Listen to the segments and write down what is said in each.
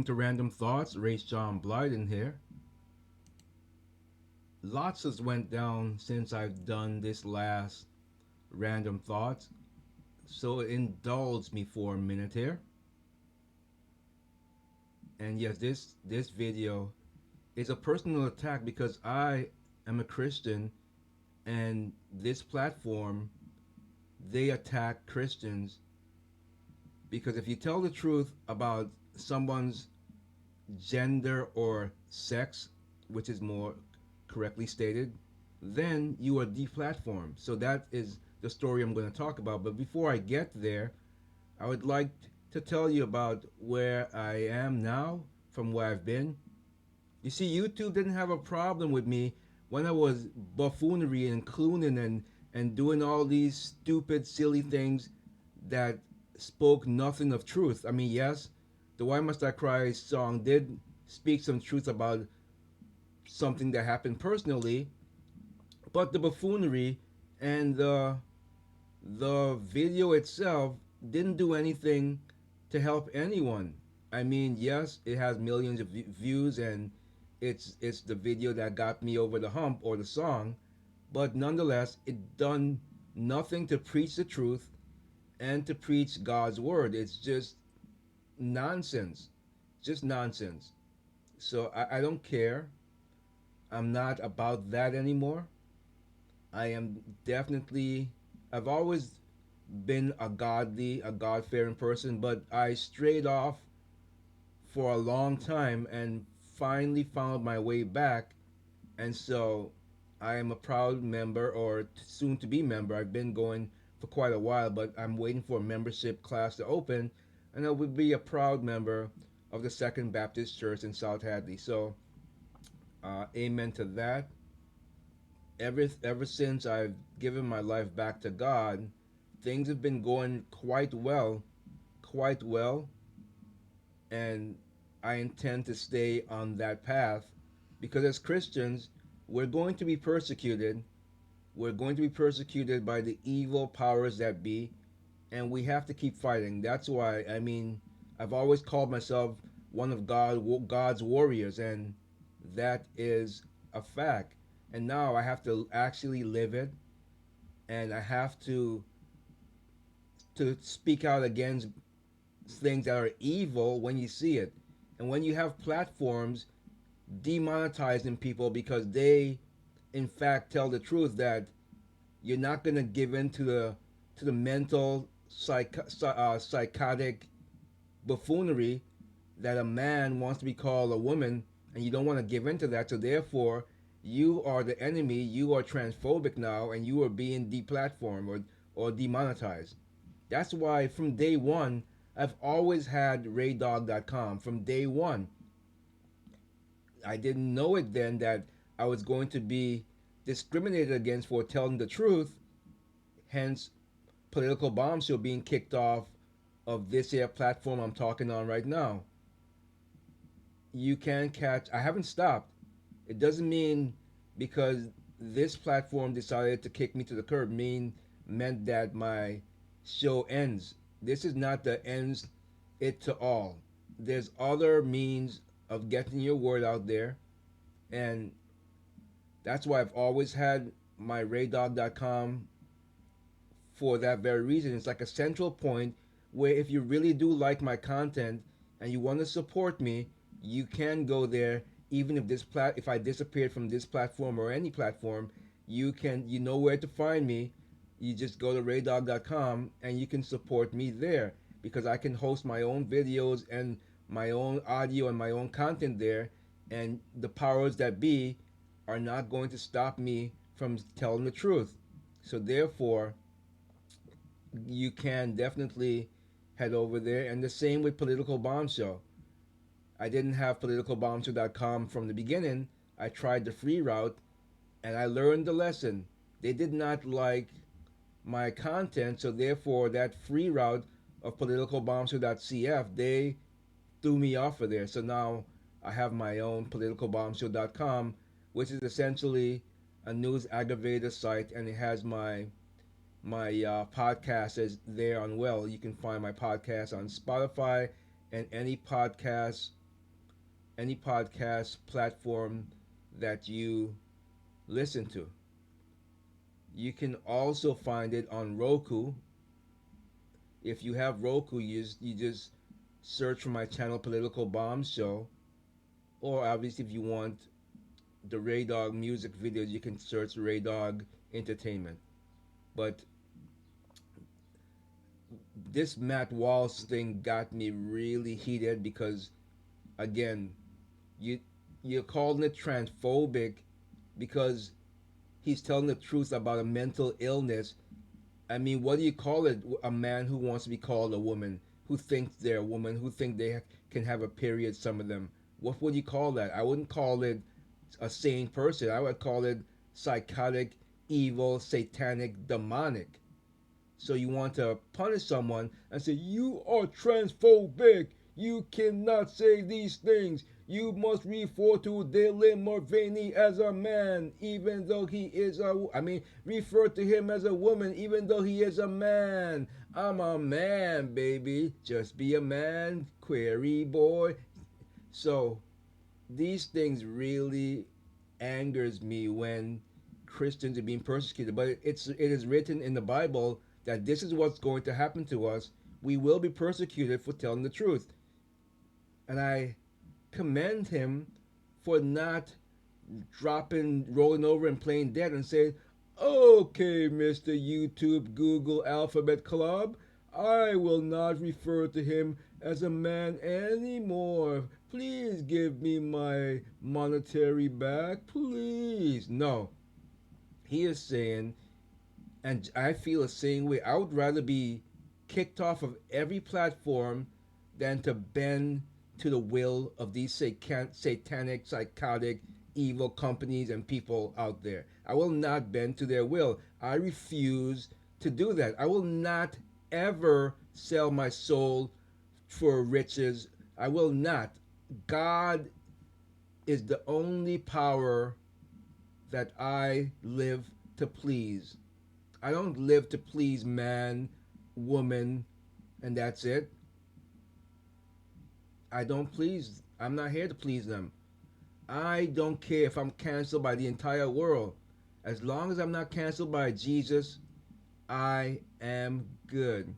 to Random Thoughts. Ray John Blyden here. Lots has went down since I've done this last Random Thoughts, so indulge me for a minute here. And yes, this video is a personal attack because I am a Christian, and this platform, they attack Christians because if you tell the truth about someone's gender or sex, which is more correctly stated, then you are deplatformed. So that is the story I'm going to talk about. But before I get there, I would like to tell you about where I am now from where I've been. You see, YouTube didn't have a problem with me when I was buffoonery and clowning and doing all these stupid, silly things that spoke nothing of truth. I mean, yes, the Why Must I Cry song did speak some truth about something that happened personally, but the buffoonery and the video itself didn't do anything to help anyone. I mean, yes, it has millions of views and it's the video that got me over the hump or the song, but nonetheless, it done nothing to preach the truth and to preach God's word. It's just nonsense. Just nonsense. So I don't care. I'm not about that anymore. I am definitely, I've always been a God fearing person, but I strayed off for a long time and finally found my way back. And so I am a proud member or soon to be member. I've been going for quite a while, but I'm waiting for a membership class to open, and I would be a proud member of the Second Baptist Church in South Hadley. So, amen to that. Ever since I've given my life back to God, things have been going quite well, and I intend to stay on that path because as Christians, we're going to be persecuted. We're going to be persecuted by the evil powers that be, and we have to keep fighting. That's why, I mean, I've always called myself one of God's warriors, and that is a fact. And now I have to actually live it, and I have to speak out against things that are evil when you see it. And when you have platforms demonetizing people because they in fact tell the truth that you're not going to give in to the mental psychotic buffoonery that a man wants to be called a woman, and you don't want to give in to that, so therefore you are the enemy, you are transphobic now, and you are being deplatformed or demonetized. That's why from day one I've always had raydog.com. From day one, I didn't know it then that I was going to be discriminated against for telling the truth, hence political bombshell being kicked off of this here platform I'm talking on right now. You can catch, I haven't stopped. It doesn't mean because this platform decided to kick me to the curb meant that my show ends. This is not the ends it to all. There's other means of getting your word out there, and that's why I've always had my raydog.com for that very reason. It's like a central point where if you really do like my content and you want to support me, you can go there. Even if if I disappeared from this platform or any platform, you know where to find me. You just go to raydog.com and you can support me there because I can host my own videos and my own audio and my own content there, and the powers that be are not going to stop me from telling the truth. So therefore, you can definitely head over there. And the same with Political Bombshell. I didn't have politicalbombshell.com from the beginning. I tried the free route and I learned the lesson. They did not like my content, so therefore that free route of politicalbombshell.cf, they threw me off of there. So now I have my own politicalbombshell.com, which is essentially a news aggregator site, and it has my podcast is there on well. You can find my podcast on Spotify and any podcast any podcast platform that you listen to. You can also find it on Roku. If you have Roku, you just search for my channel, Political Bomb Show. Or obviously, if you want the Ray Dog music videos, you can search Ray Dog Entertainment. But this Matt Walsh thing got me really heated because, again, you you're calling it transphobic because he's telling the truth about a mental illness. I mean, what do you call it? A man who wants to be called a woman, who thinks they're a woman, who think they can have a period, some of them. What would you call that? I wouldn't call it a sane person. I would call it psychotic, evil, satanic, demonic. So you want to punish someone and say, you are transphobic. You cannot say these things. You must refer to Dylan Mulvaney as a man, even though he is refer to him as a woman, even though he is a man. I'm a man, baby. Just be a man, query boy. So these things really angers me when Christians are being persecuted. But it is written in the Bible that this is what's going to happen to us. We will be persecuted for telling the truth. And I commend him for not rolling over and playing dead and saying, okay, Mr. YouTube Google Alphabet Club, I will not refer to him as a man anymore. Please give me my monetary back, please. No, he is saying, and I feel the same way. I would rather be kicked off of every platform than to bend to the will of these satanic, psychotic, evil companies and people out there. I will not bend to their will. I refuse to do that. I will not ever sell my soul for riches. I will not. God is the only power that I live to please. I don't live to please man, woman, and that's it. I don't please. I'm not here to please them. I don't care if I'm canceled by the entire world. As long as I'm not canceled by Jesus, I am good.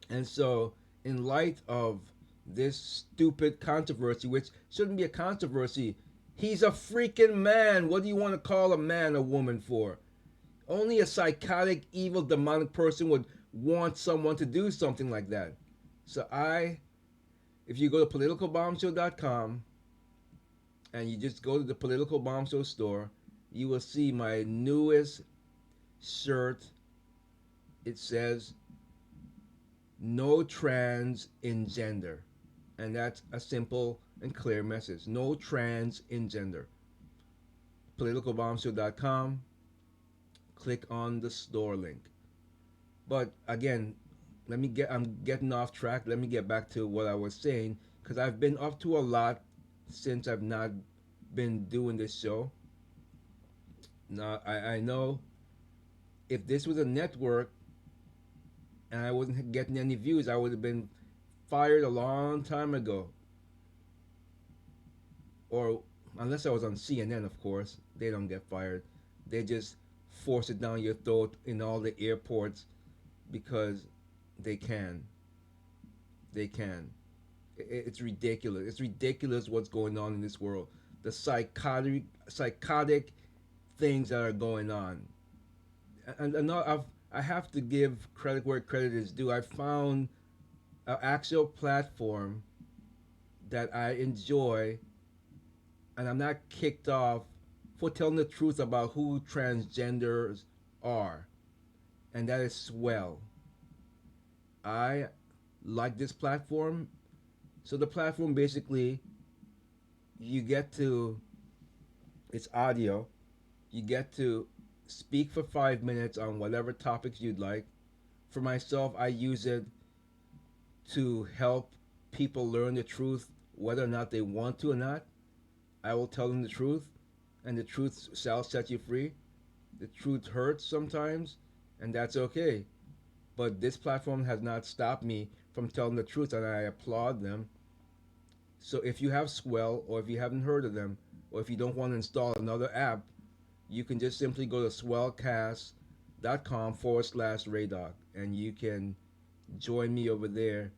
And so, in light of this stupid controversy, which shouldn't be a controversy, he's a freaking man. What do you want to call a man or woman for? Only a psychotic, evil, demonic person would want someone to do something like that. So if you go to politicalbombshow.com and you just go to the Political Bomb Show store, you will see my newest shirt. It says, no trans in gender. And that's a simple and clear message. No trans in gender. Politicalbombshow.com. Click on the store link. But again, I'm getting off track. Let me get back to what I was saying because I've been up to a lot since I've not been doing this show. Now, I know if this was a network and I wasn't getting any views, I would have been fired a long time ago. Or unless I was on CNN, of course, they don't get fired. They just force it down your throat in all the airports because they can. They can. It's ridiculous. It's ridiculous what's going on in this world. The psychotic things that are going on. And I have to give credit where credit is due. I found an actual platform that I enjoy, and I'm not kicked off for telling the truth about who transgenders are, and that is swell. I like this platform. So the platform basically, you get to, it's audio, you get to speak for 5 minutes on whatever topics you'd like. For myself, I use it to help people learn the truth, whether or not they want to or not. I will tell them the truth, and the truth shall set you free. The truth hurts sometimes, and that's okay. But this platform has not stopped me from telling the truth, and I applaud them. So if you have Swell, or if you haven't heard of them, or if you don't want to install another app, you can just simply go to swellcast.com/Raydoc, and you can join me over there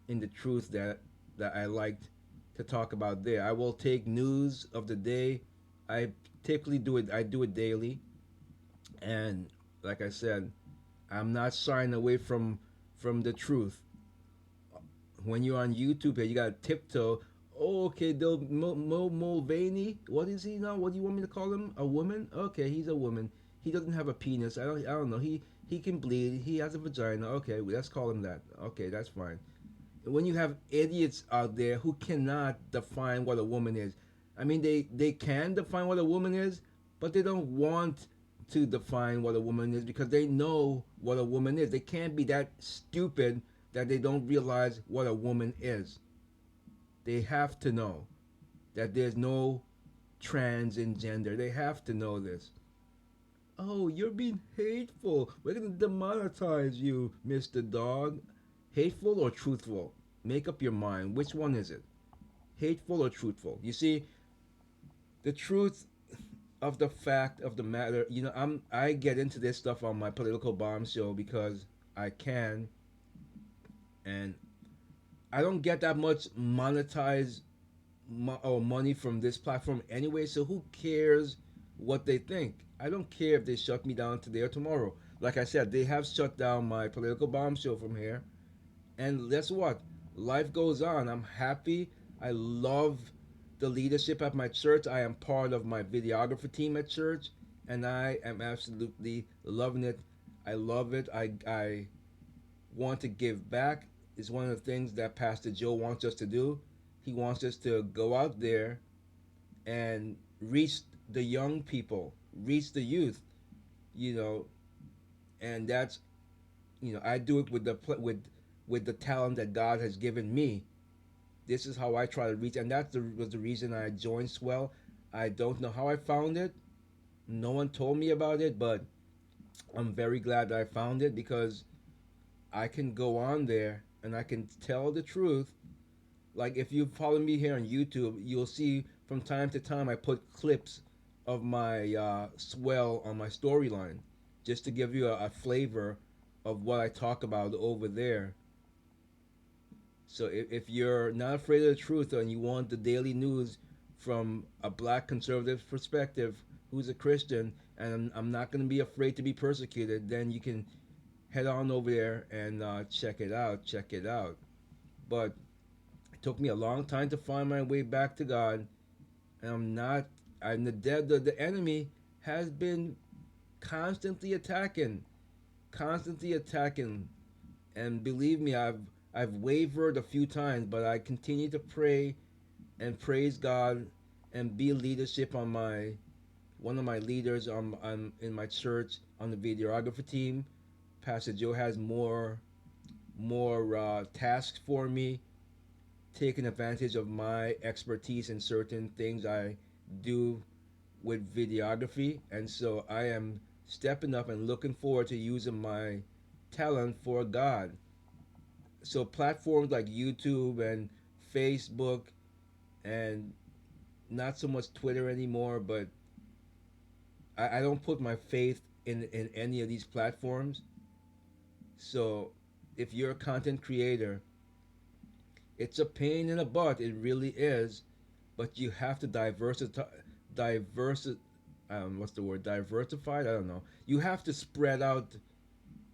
in the truth that I liked to talk about there. I will take news of the day. I typically do it. I do it daily, and like I said, I'm not shying away from the truth. When you're on YouTube, you got to tiptoe. Oh, okay, Mulvaney. What is he now? What do you want me to call him? A woman? Okay, he's a woman. He doesn't have a penis. I don't know. He can bleed. He has a vagina. Okay, let's call him that. Okay, that's fine. When you have idiots out there who cannot define what a woman is. I mean, they can define what a woman is, but they don't want to define what a woman is because they know what a woman is. They can't be that stupid that they don't realize what a woman is. They have to know that there's no trans in gender. They have to know this. Oh, you're being hateful. We're going to demonetize you, Mr. Dog. Hateful or truthful? Make up your mind. Which one is it? Hateful or truthful? You see, the truth of the fact of the matter, I get into this stuff on my political bomb show because I can, and I don't get that much monetized or money from this platform anyway, so who cares what they think? I don't care if they shut me down today or tomorrow. Like I said, they have shut down my political bomb show from here. And guess what? Life goes on. I'm happy. I love the leadership at my church. I am part of my videographer team at church, and I am absolutely loving it. I love it. I want to give back. Is one of the things that Pastor Joe wants us to do. He wants us to go out there and reach the young people, reach the youth, you know, and that's, I do it with the talent that God has given me. This is how I try to reach, and was the reason I joined Swell. I don't know how I found it. No one told me about it, but I'm very glad that I found it because I can go on there and I can tell the truth. Like if you follow me here on YouTube, you'll see from time to time I put clips of my Swell on my storyline, just to give you a flavor of what I talk about over there. So if you're not afraid of the truth and you want the daily news from a black conservative perspective who's a Christian, and I'm not going to be afraid to be persecuted, then you can head on over there and check it out. Check it out. But it took me a long time to find my way back to God, and I'm not. I'm the dead. The enemy has been constantly attacking, and believe me, I've wavered a few times, but I continue to pray and praise God and be leadership on my one of my leaders on in my church on the videographer team. Pastor Joe has more tasks for me, taking advantage of my expertise in certain things I do with videography, and so I am stepping up and looking forward to using my talent for God. So platforms like YouTube and Facebook and not so much Twitter anymore, but I don't put my faith in any of these platforms. So if you're a content creator, it's a pain in the butt. It really is, but you have to diverse. What's the word? Diversified. I don't know. You have to spread out.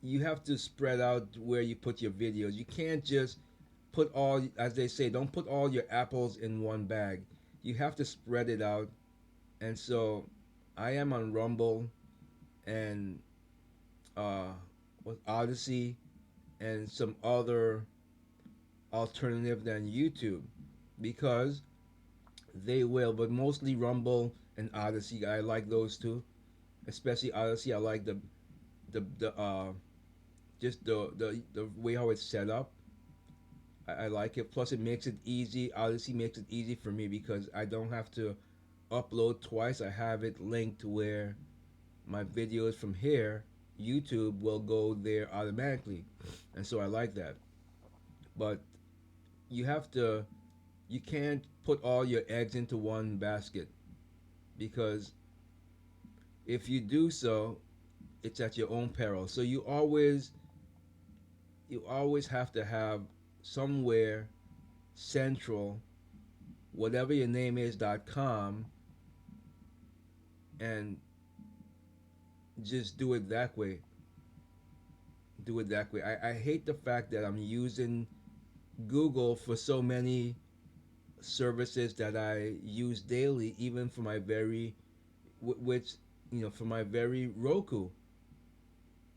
You have to spread out where you put your videos. You can't just put all, as they say, don't put all your apples in one bag. You have to spread it out. And so, I am on Rumble and uh, with Odyssey and some other alternative than YouTube because they will, but mostly Rumble and Odyssey. I like those two, especially Odyssey. I like the just the way how it's set up. I like it. Plus, it makes it easy. Odyssey makes it easy for me because I don't have to upload twice. I have it linked to where my videos from here, YouTube will go there automatically, and so I like that. But you have to you can't put all your eggs into one basket, because if you do so, it's at your own peril. So you always have to have somewhere central, whatever your name is.com, and just do it that way. Do it that way. I hate the fact that I'm using Google for so many services that I use daily, even for my very, which, for my very Roku.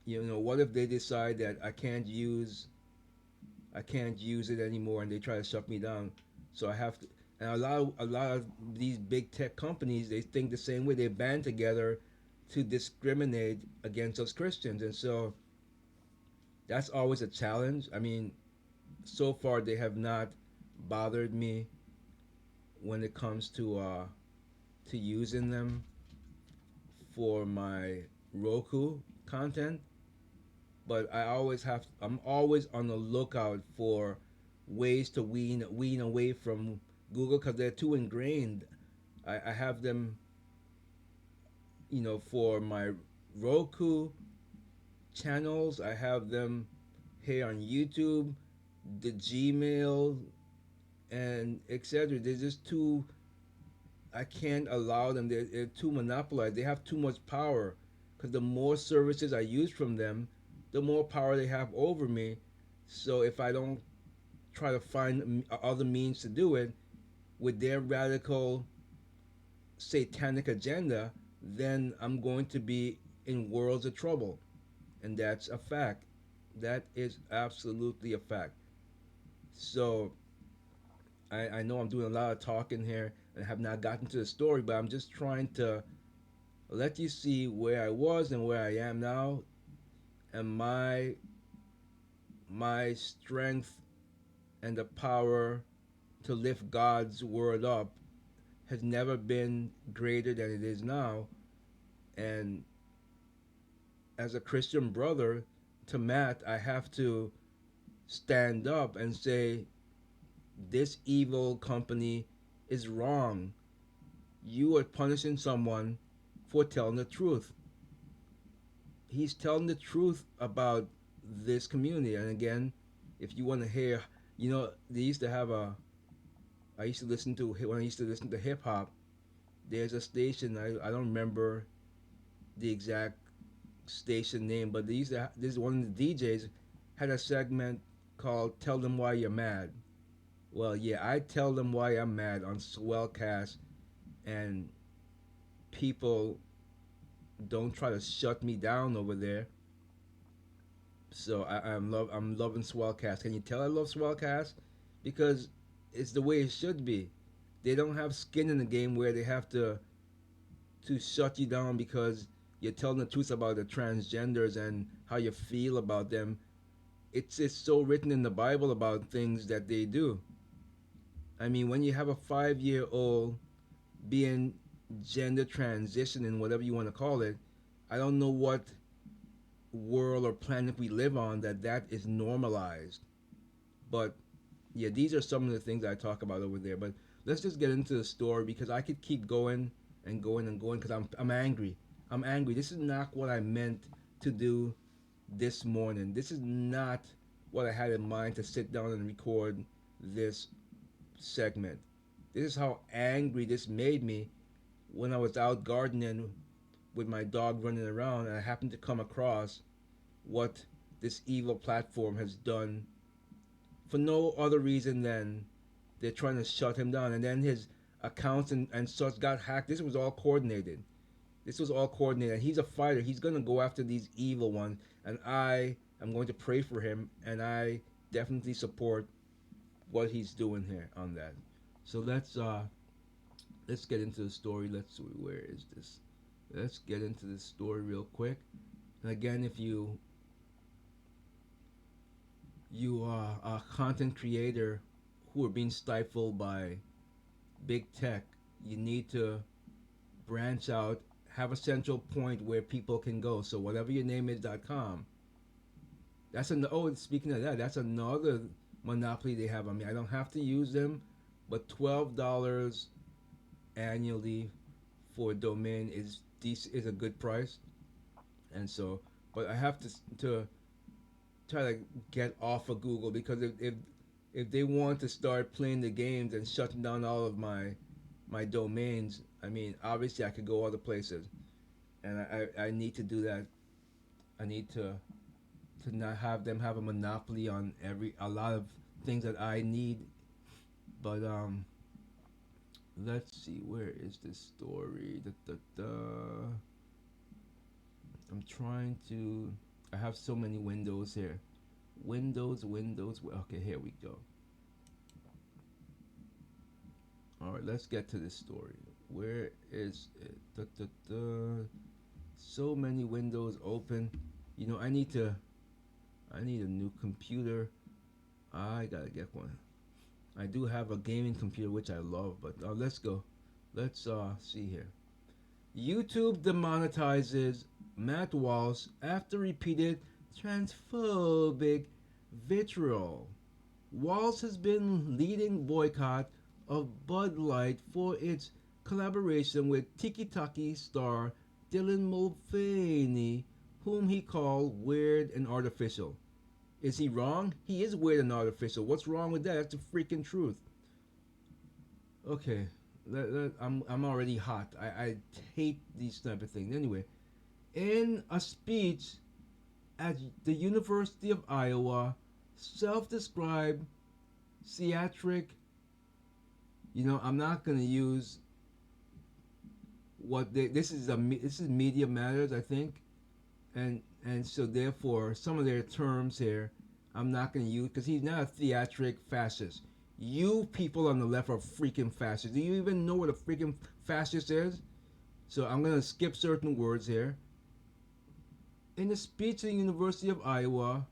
What if they decide that I can't use it anymore, and they try to shut me down? So I have to. And a lot of these big tech companies, they think the same way. They band together to discriminate against us Christians, and so that's always a challenge. I mean, so far they have not bothered me when it comes to using them for my Roku content, but I'm always on the lookout for ways to wean away from Google, because they're too ingrained. I have them, for my Roku channels. I have them here on YouTube, the Gmail, and etc. They're just too. I can't allow them. They're too monopolized. They have too much power, because the more services I use from them, the more power they have over me. So if I don't try to find other means to do it with their radical satanic agenda, then I'm going to be in worlds of trouble. And that's a fact. That is absolutely a fact. So I know I'm doing a lot of talking here and have not gotten to the story, but I'm just trying to let you see where I was and where I am now, and my strength and the power to lift God's word up has never been greater than it is now. And as a Christian brother to Matt, I have to stand up and say, this evil company is wrong. You are punishing someone for telling the truth. He's telling the truth about this community. And again, if you want to hear, they used to have a. I used to listen to when I used to listen to hip hop. There's a station, I don't remember the exact station name, but this one of the DJs had a segment called "Tell Them Why You're Mad." Well, yeah, I tell them why I'm mad on Swellcast, and people don't try to shut me down over there. So I'm loving Swellcast. Can you tell I love Swellcast? Because it's the way it should be. They don't have skin in the game where they have to shut you down because you're telling the truth about the transgenders and how you feel about them. It's so written in the Bible about things that they do. I mean, when you have a 5-year-old being gender transitioning, whatever you want to call it, I don't know what world or planet we live on that is normalized. But yeah, these are some of the things I talk about over there. But let's just get into the story, because I could keep going and going and going, because I'm angry. I'm angry. This is not what I meant to do this morning. This is not what I had in mind to sit down and record this segment. This is how angry this made me when I was out gardening with my dog running around, and I happened to come across what this evil platform has done for no other reason than they're trying to shut him down. And then his accounts and such got hacked. This was all coordinated. This was all coordinated. He's a fighter. He's going to go after these evil ones. And I am going to pray for him. And I definitely support what he's doing here on that. So let's get into the story. Let's see, where is this? Let's get into this story real quick. And again, if you are a content creator who are being stifled by big tech, you need to branch out, have a central point where people can go. So whatever your name is.com, speaking of that, that's another monopoly they have on me. I don't have to use them, but $12 annually for a domain is a good price, and so, but I have to try to get off of Google because if they want to start playing the games and shutting down all of my domains, I mean, obviously I could go other places, and I need to do that. I need to not have them have a monopoly on a lot of things that I need. But let's see, where is this story? I'm trying to. I have so many windows here. Windows. Okay, here we go. All right, let's get to this story. Where is it? So many windows open. You know, I need to. I need a new computer. I gotta get one. I do have a gaming computer which I love, but let's go. Let's see here. YouTube demonetizes Matt Walsh after repeated transphobic vitriol. Walsh has been leading boycott of Bud Light for its collaboration with Tiki Taki star Dylan Mulvaney, whom he called weird and artificial. Is he wrong? He is weird and artificial. What's wrong with that? That's the freaking truth. Okay, I'm already hot. I hate these type of things. Anyway, in a speech at the University of Iowa, self-described theatric. You know, I'm not gonna use this is Media Matters, I think, and so therefore some of their terms here I'm not going to use because he's not a theatric fascist. You people on the left are freaking fascists. Do you even know what a freaking fascist is? So I'm going to skip certain words here. In a speech at the University of Iowa,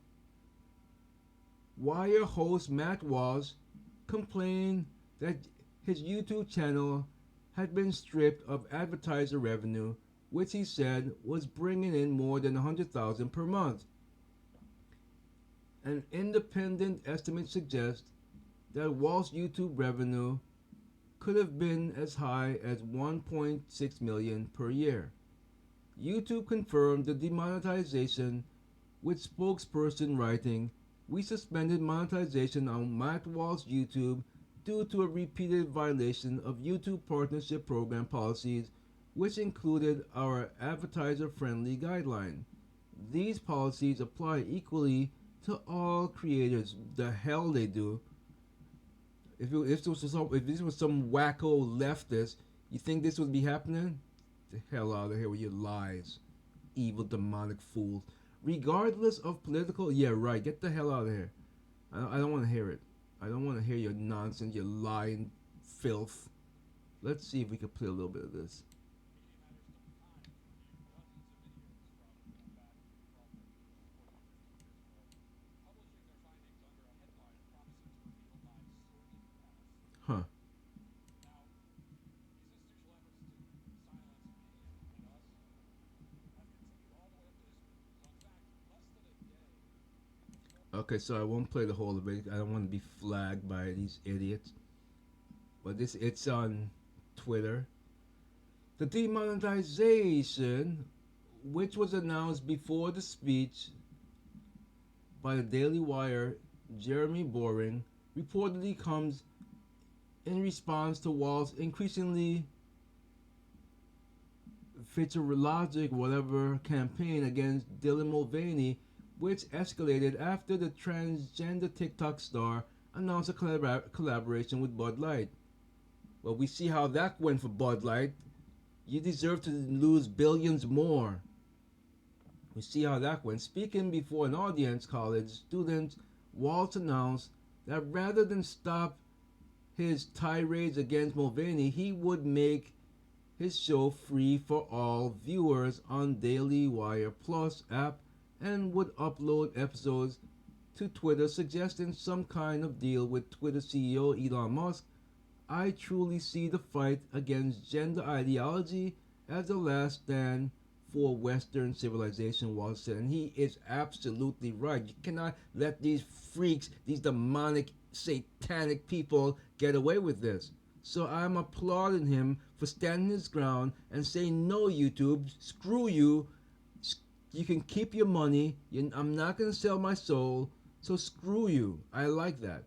Wire host Matt Walsh complained that his YouTube channel had been stripped of advertiser revenue, which he said was bringing in more than $100,000 per month. An independent estimate suggests that Walsh's YouTube revenue could have been as high as $1.6 million per year. YouTube confirmed the demonetization, with spokesperson writing, "We suspended monetization on Matt Walsh's YouTube due to a repeated violation of YouTube partnership program policies, which included our advertiser-friendly guideline. These policies apply equally to all creators." The hell they do. If this was some wacko leftist, you think this would be happening? The hell out of here with your lies, evil demonic fools. Regardless of political, yeah, right. Get the hell out of here. I don't want to hear it. I don't want to hear your nonsense, your lying filth. Let's see if we can play a little bit of this. Huh. Okay, so I won't play the whole of it. I don't want to be flagged by these idiots. But it's on Twitter. The demonetization, which was announced before the speech by the Daily Wire, Jeremy Boring, reportedly comes in response to Wall's increasingly futurologic whatever campaign against Dylan Mulvaney, which escalated after the transgender TikTok star announced a collaboration with Bud Light. Well, we see how that went for Bud Light. You deserve to lose billions more. We see how that went. Speaking before an audience, college students, Walsh announced that rather than stop his tirades against Mulvaney, he would make his show free for all viewers on Daily Wire Plus app and would upload episodes to Twitter, suggesting some kind of deal with Twitter CEO Elon Musk. "I truly see the fight against gender ideology as the last stand for Western civilization," Walsh said. And he is absolutely right. You cannot let these freaks, these demonic satanic people get away with this. So I'm applauding him for standing his ground and saying, no, YouTube, screw you. You can keep your money. I'm not going to sell my soul. So screw you. I like that.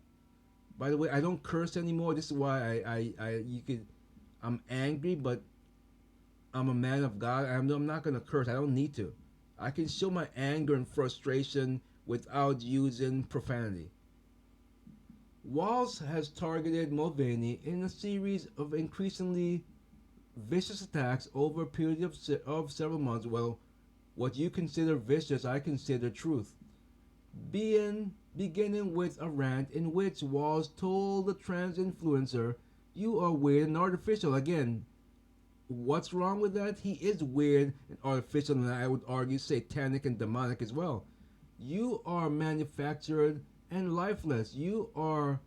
By the way, I don't curse anymore. This is why you could, I'm angry, but I'm a man of God. I'm not going to curse. I don't need to. I can show my anger and frustration without using profanity. Walsh has targeted Mulvaney in a series of increasingly vicious attacks over a period of several months. Well, what you consider vicious, I consider truth. Beginning with a rant in which Walsh told the trans influencer, "You are weird and artificial." Again, what's wrong with that? He is weird and artificial, and I would argue satanic and demonic as well. You are manufactured and lifeless. You are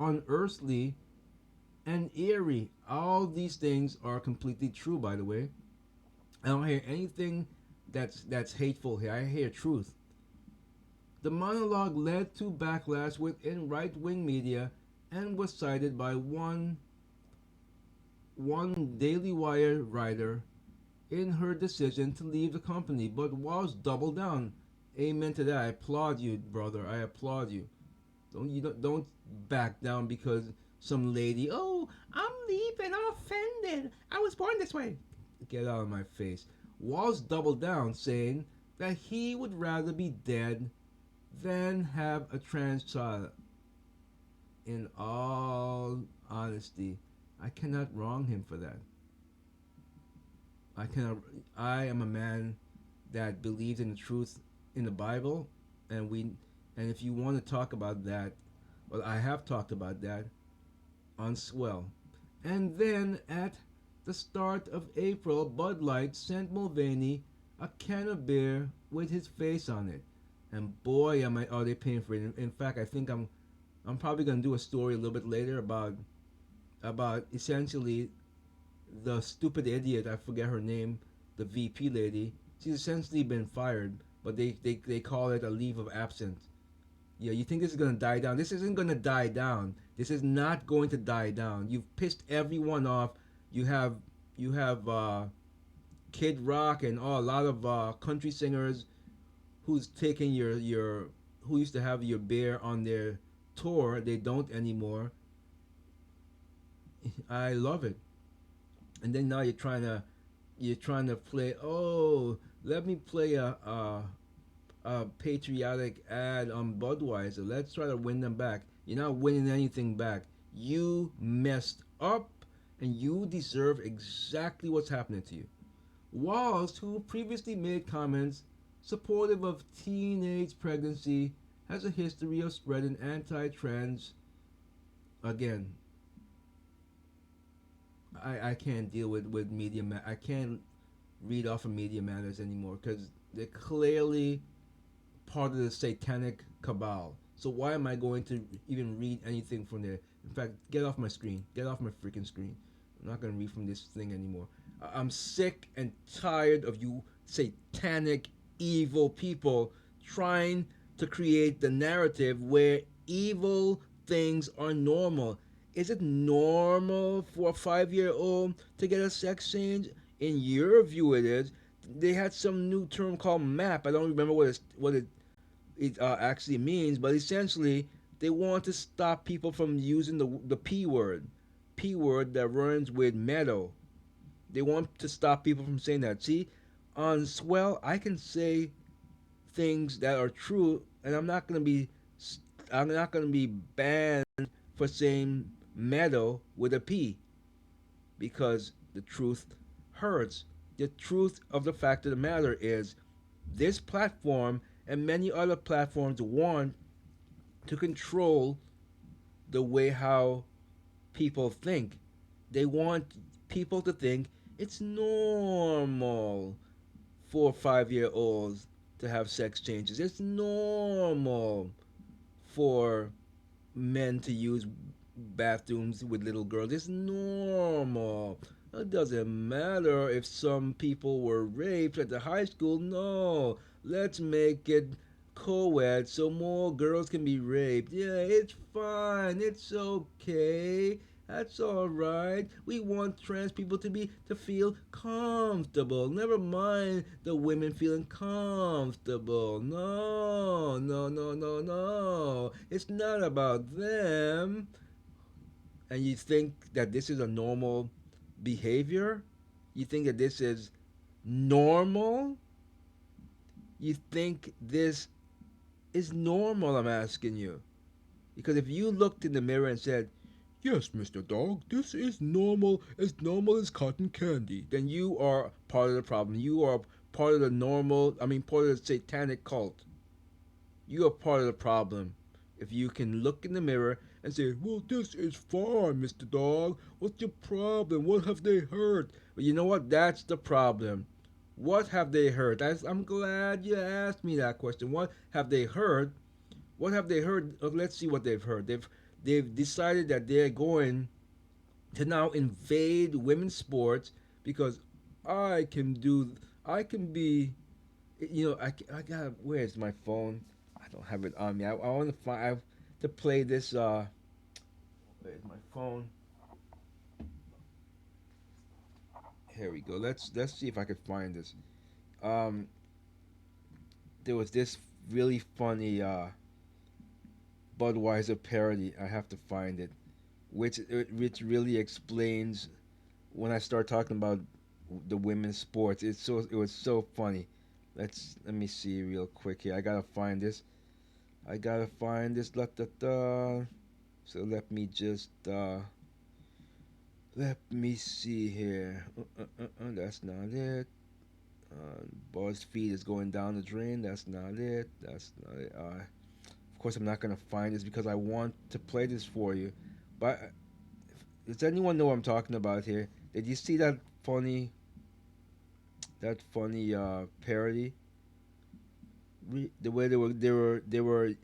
unearthly and eerie. All these things are completely true, by the way. I don't hear anything that's hateful here. I hear truth. The monologue led to backlash within right-wing media and was cited by one Daily Wire writer in her decision to leave the company, but Walsh doubled down. Amen to that. I applaud you, brother. I applaud you. Don't back down because some lady. Oh, I'm leaving. I'm offended. I was born this way. Get out of my face. Walsh doubled down, saying that he would rather be dead than have a trans child. In all honesty, I cannot wrong him for that. I cannot. I am a man that believes in the truth in the Bible, and if you want to talk about that, well, I have talked about that on Swell. And then at the start of April, Bud Light sent Mulvaney a can of beer with his face on it, and boy, are they paying for it. In fact, I think I'm probably gonna do a story a little bit later about essentially the stupid idiot, I forget her name, the VP lady. She's essentially been fired, but they call it a leave of absence. Yeah, you think this is gonna die down? This isn't gonna die down. This is not going to die down. You've pissed everyone off. You have Kid Rock and a lot of country singers who's taking your who used to have your beer on their tour. They don't anymore. I love it. And then now you're trying to play. Oh, let me play a patriotic ad on Budweiser. Let's try to win them back. You're not winning anything back. You messed up, and you deserve exactly what's happening to you. Walsh, who previously made comments supportive of teenage pregnancy, has a history of spreading anti-trans. Again, I can't deal with media. I can't read off of Media Matters anymore because they're clearly part of the satanic cabal. So why am I going to even read anything from there? In fact, get off my screen. Get off my freaking screen. I'm not going to read from this thing anymore. I'm sick and tired of you satanic, evil people trying to create the narrative where evil things are normal. Is it normal for a 5-year-old to get a sex change? In your view, it is. They had some new term called MAP. I don't remember what it actually means, but essentially they want to stop people from using the P word that rhymes with metal. They want to stop people from saying that. See, on Swell, I can say things that are true, and I'm not gonna be banned for saying metal with a P because the truth hurts. The truth of the fact of the matter is, this platform and many other platforms want to control the way how people think. They want people to think it's normal for 5-year olds to have sex changes. It's normal for men to use bathrooms with little girls. It's normal. It doesn't matter if some people were raped at the high school. No, let's make it co-ed so more girls can be raped. Yeah, it's fine. It's okay. That's all right. We want trans people to feel comfortable. Never mind the women feeling comfortable. No, no, no, no, no. It's not about them. And you think that this is a normal behavior? You think that this is normal? You think this is normal, I'm asking you. Because if you looked in the mirror and said, "Yes, Mr. Dog, this is normal as cotton candy," then you are part of the problem. You are part of the part of the satanic cult. You are part of the problem. If you can look in the mirror and say, "Well, this is fine, Mr. Dog. What's your problem? What have they heard?" Well, you know what? That's the problem. What have they heard? I'm glad you asked me that question. What have they heard? What have they heard? Let's see what they've heard. They've decided that they're going to now invade women's sports because I can do. I can be. I got. Where's my phone? I don't have it on me. I want to find. I have to play this. Where's my phone? Here we go. Let's see if I can find this. Um, there was this really funny Budweiser parody. I have to find it, which really explains when I start talking about the women's sports. It was so funny. Let me see real quick here. I gotta find this. I gotta find this. La, da, da. So let me see here. That's not it. BuzzFeed is going down the drain. That's not it. That's not it. Of course, I'm not gonna find this because I want to play this for you. But does anyone know what I'm talking about here? Did you see that funny parody? The way they were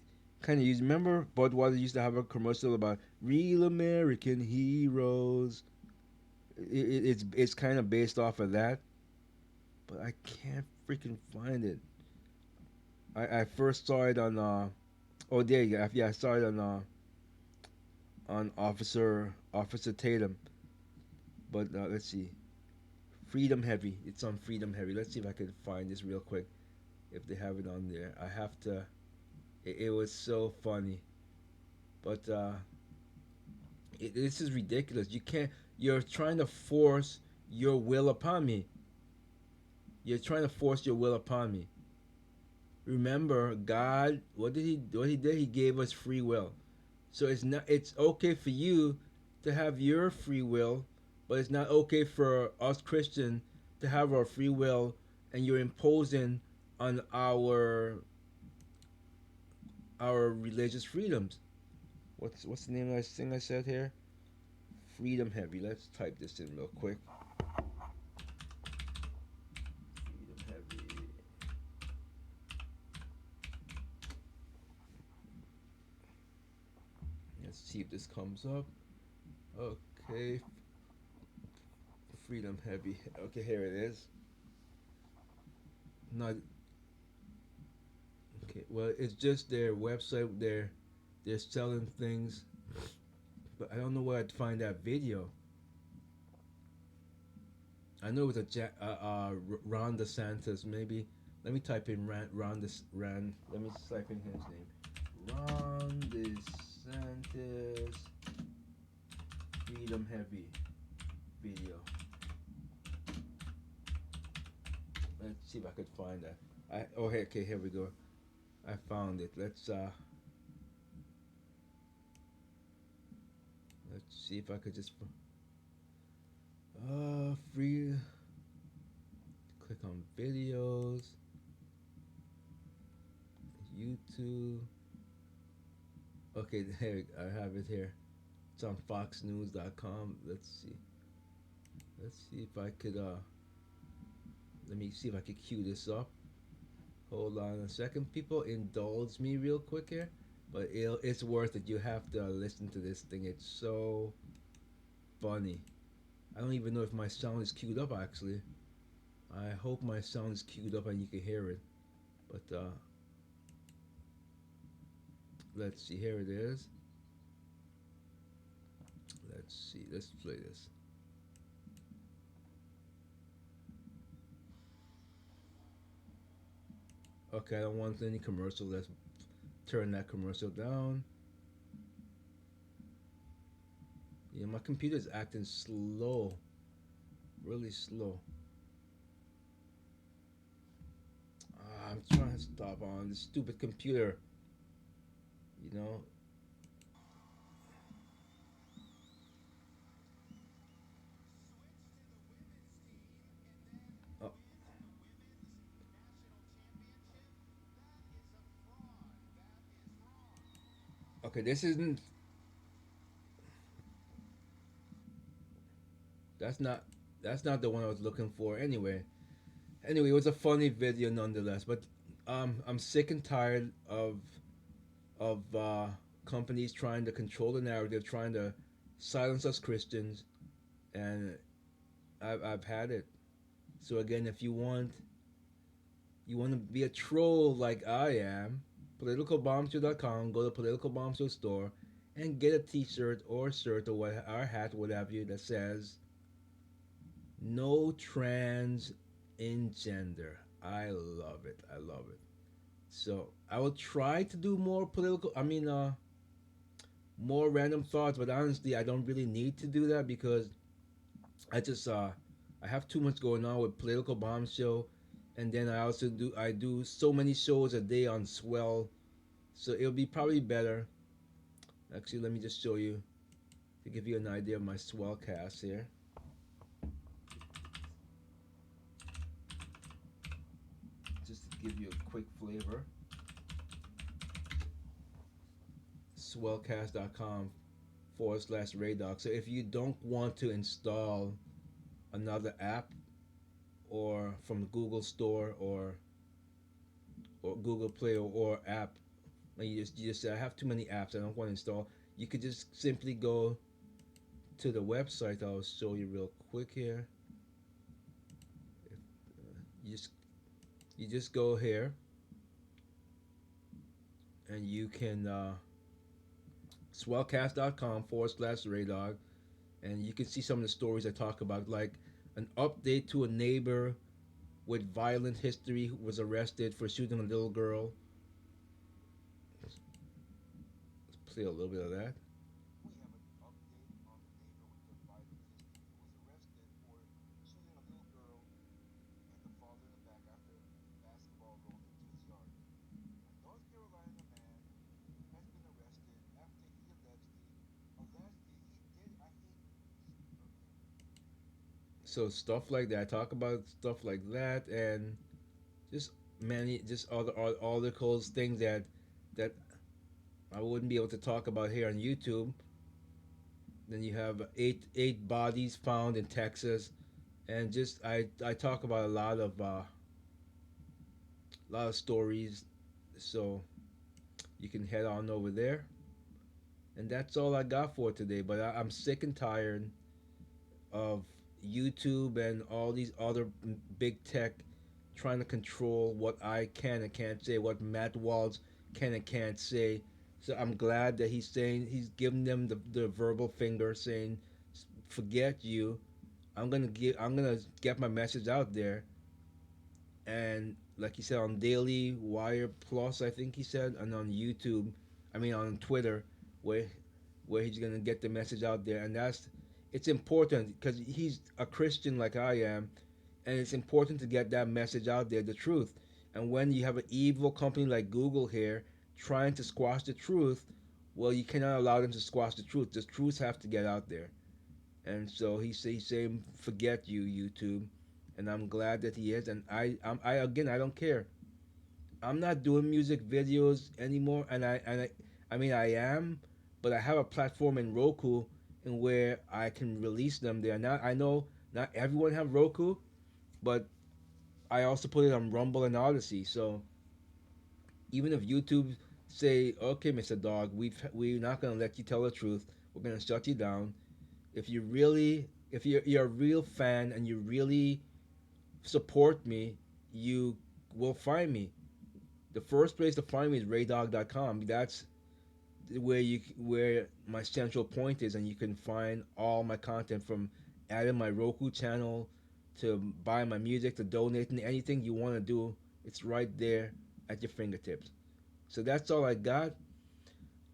kind of used. Remember, Budweiser used to have a commercial about real American heroes. It's kind of based off of that, but I can't freaking find it. I first saw it on oh there you go. Yeah, I saw it on Officer Tatum. But let's see, Freedom Heavy. It's on Freedom Heavy. Let's see if I can find this real quick. If they have it on there, I have to. It was so funny, but this is ridiculous. You can't. You're trying to force your will upon me. You're trying to force your will upon me. Remember, God, what he did? He gave us free will. So it's okay for you to have your free will, but it's not okay for us Christian to have our free will, and you're imposing on our religious freedoms. What's the name of that thing I said here? Freedom Heavy. Let's type this in real quick. Freedom Heavy. Let's see if this comes up. Okay. Freedom Heavy. Okay, here it is. Not okay. Well, it's just their website. They're selling things, but I don't know where I'd find that video. I know it was Ron DeSantis. Maybe let me type in Ron Ran. Let me type in his name. Ron DeSantis Freedom Heavy video. Let's see if I could find that. Okay, here we go. I found it. Let's see if I could just free click on videos, YouTube. Okay, there I have it here. It's on foxnews.com. Let's see. Let's see if I could let me see if I could cue this up. Hold on a second, people. Indulge me real quick here, but it's worth it. You have to listen to this thing. It's so funny. I don't even know if my sound is queued up. Actually, I hope my sound is queued up and you can hear it. But Let's see. Here it is. Let's see. Let's play this. Okay, I don't want any commercial. Let's turn that commercial down. Yeah, my computer's acting slow, really slow. I'm trying to stop on this stupid computer. You know. Oh, okay, this isn't. That's not. That's not the one I was looking for. Anyway, it was a funny video nonetheless. But I'm sick and tired of companies trying to control the narrative, trying to silence us Christians, and I've had it. So again, if you want to be a troll like I am, politicalbombshow.com, go to Political Bomb Show store and get a t-shirt or shirt or what or hat, what have you, that says no trans in gender. I love it. I love it. So I will try to do more political. More random thoughts. But honestly, I don't really need to do that because I just I have too much going on with Political Bomb Show, and then I do so many shows a day on Swell, so it'll be probably better. Actually, let me just show you to give you an idea of my Swell cast here. Just to give you a quick flavor. Swellcast.com / Raydog. So if you don't want to install another app or from the Google Store or Google Play or app, and you just say I have too many apps I don't want to install. You could just simply go to the website. I'll show you real quick here. If, you just you just go here and you can swellcast.com / Raydog, and you can see some of the stories I talk about, like an update to a neighbor with violent history who was arrested for shooting a little girl. Let's play a little bit of that. So stuff like that. I talk about stuff like that, and just many just other articles, things that I wouldn't be able to talk about here on YouTube. Then you have eight bodies found in Texas, and just I talk about a lot of stories. So you can head on over there, and that's all I got for today. But I'm sick and tired of YouTube and all these other big tech trying to control what I can and can't say, what Matt Walsh can and can't say. So I'm glad that he's giving them the verbal finger, saying, "Forget you. I'm gonna get my message out there." And like he said on Daily Wire Plus, I think he said, and on YouTube, on Twitter, where he's gonna get the message out there, and that's it's important because he's a Christian like I am, and it's important to get that message out there, the truth. And when you have an evil company like Google here trying to squash the truth, well, you cannot allow them to squash the truth. The truths have to get out there. And so he's saying, "Forget you, YouTube," and I'm glad that he is. And I again, I don't care. I'm not doing music videos anymore, and I am, but I have a platform in Roku, in where I can release them there. Now I know not everyone have Roku, but I also put it on Rumble and Odyssey. So even if YouTube say, "Okay, Mr. Dog, we're not gonna let you tell the truth. We're gonna shut you down." If you're a real fan and you really support me, you will find me. The first place to find me is raydog.com. where my central point is, and you can find all my content from adding my Roku channel to buy my music to donating anything you want to do. It's right there at your fingertips. So that's all I got.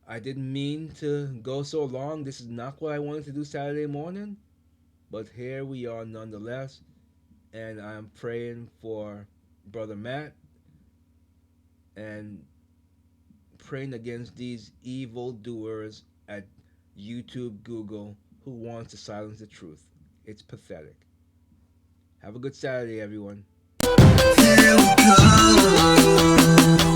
I didn't mean to go so long. This is not what I wanted to do Saturday morning, but here we are nonetheless. And I'm praying for Brother Matt and praying against these evil doers at YouTube, Google, who wants to silence the truth. It's pathetic. Have a good Saturday, everyone. Here we go.